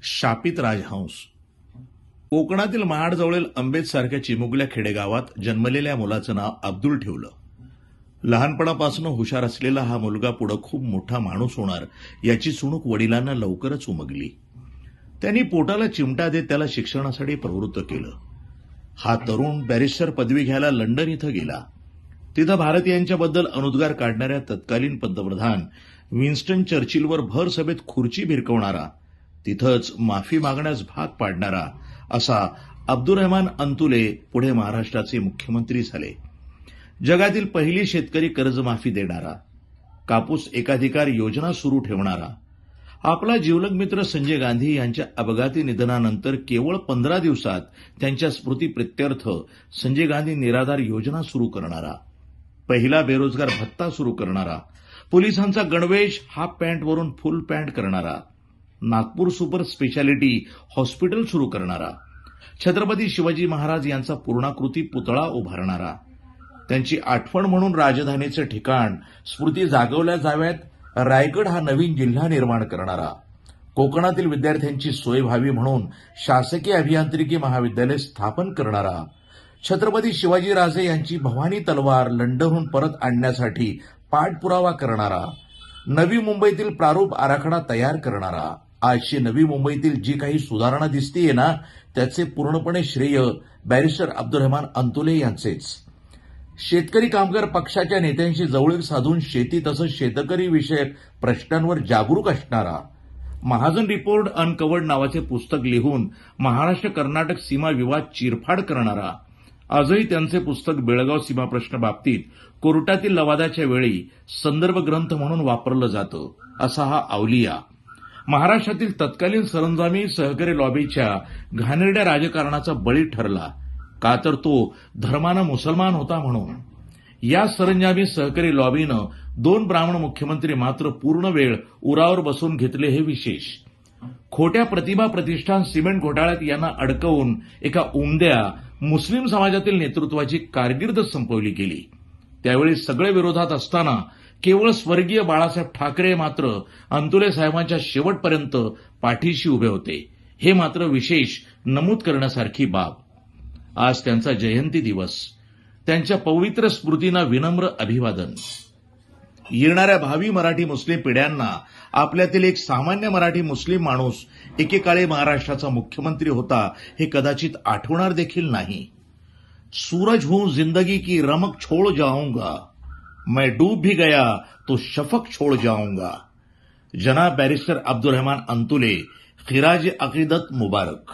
शापित राजहंस. कोकणातील महाडजवळील आंबेडसारख्या चिमुकल्या खेडेगावात जन्मलेल्या मुलाचं नाव अब्दुल ठेवलं. लहानपणापासून हुशार असलेला हा मुलगा पुढे खूप मोठा माणूस होणार याची चुणूक वडिलांना लवकरच उमगली. त्यांनी पोटाला चिमटा देत त्याला शिक्षणासाठी प्रवृत्त केलं. हा तरुण बॅरिस्टर पदवी घ्यायला लंडन इथं गेला. तिथं भारतीयांच्याबद्दल अनुद्गार काढणाऱ्या तत्कालीन पंतप्रधान विन्स्टन चर्चिलवर भर सभेत खुर्ची भिरकवणारा, तिथंच माफी मागण्यास भाग पाडणारा असा अब्दुर्रहमान अंतुले पुढे महाराष्ट्राचे मुख्यमंत्री झाले. जगातील पहिली शेतकरी कर्जमाफी देणारा, कापूस एकाधिकार योजना सुरू ठेवणारा, आपला जिवलग मित्र संजय गांधी यांच्या अपघाती निधनानंतर केवळ 15 दिवसात त्यांच्या स्मृतीप्रित्यर्थ संजय गांधी निराधार योजना सुरू करणारा, पहिला बेरोजगार भत्ता सुरू करणारा, पोलिसांचा गणवेश हाफ पॅन्टवरून फुल पॅन्ट करणारा, नागपूर सुपर स्पेशालिटी हॉस्पिटल सुरू करणारा, छत्रपती शिवाजी महाराज यांचा पूर्णाकृती पुतळा उभारणारा, त्यांची आठवण म्हणून राजधानीचे ठिकाण स्मृती जागवल्या जाव्यात रायगड हा नवीन जिल्हा निर्माण करणारा, कोकणातील विद्यार्थ्यांची सोय व्हावी म्हणून शासकीय अभियांत्रिकी महाविद्यालय स्थापन करणारा, छत्रपती शिवाजीराजे यांची भवानी तलवार लंडनहून परत आणण्यासाठी पाठपुरावा करणारा, नवी मुंबईतील प्रारूप आराखडा तयार करणारा, आजची नवी मुंबईतील जी काही सुधारणा दिसतीये ना, त्याचे पूर्णपणे श्रेय बॅरिस्टर अब्दुर्रहमान अंतुले यांचेच. शेतकरी कामगार पक्षाच्या नेत्यांशी जवळीक साधून शेती तसंच शेतकरी विषयक प्रश्नांवर जागरूक असणारा, महाजन रिपोर्ट अनकवर्ड नावाचे पुस्तक लिहून महाराष्ट्र कर्नाटक सीमा विवाद चिरफाड करणारा, आजही त्यांचे पुस्तक बेळगाव सीमा प्रश्न बाबतीत कोर्टातील लवादाच्या वेळी संदर्भ ग्रंथ म्हणून वापरलं जातं असा हा अवलिया महाराष्ट्रातील तत्कालीन सरंजामी सहकारी लॉबीच्या घाणेरड्या राजकारणाचा बळी ठरला. का तर तो धर्मानं मुसलमान होता म्हणून. या सरंजामी सहकारी लॉबीनं 2 ब्राह्मण मुख्यमंत्री मात्र पूर्ण वेळ उरावर बसून घेतले हे विशेष. खोट्या प्रतिभा प्रतिष्ठान सिमेंट घोटाळ्यात यांना अडकवून एका उमद्या मुस्लिम समाजातील नेतृत्वाची कारकीर्द संपवली गेली. त्यावेळी सगळे विरोधात असताना केवळ स्वर्गीय बाळासाहेब ठाकरे मात्र अंतुले साहेबांच्या शेवटपर्यंत पाठीशी उभे होते. हे मात्र विशेष नमूद करण्यासारखी बाब. आज त्यांचा जयंती दिवस. त्यांच्या पवित्र स्मृतींना विनम्र अभिवादन. येणाऱ्या भावी मराठी मुस्लिम पिढ्यांना आपल्यातील एक सामान्य मराठी मुस्लिम माणूस एकेकाळी महाराष्ट्राचा मुख्यमंत्री होता हे कदाचित आठवणार देखील नाही. सूरज हूं जिंदगी की रमक छोड़ जाऊंगा, मैं डूब भी गया तो शफक छोड़ जाऊंगा. जनाब बॅरिस्टर अब्दुर्रहमान अंतुले, खिराज अकीदत मुबारक.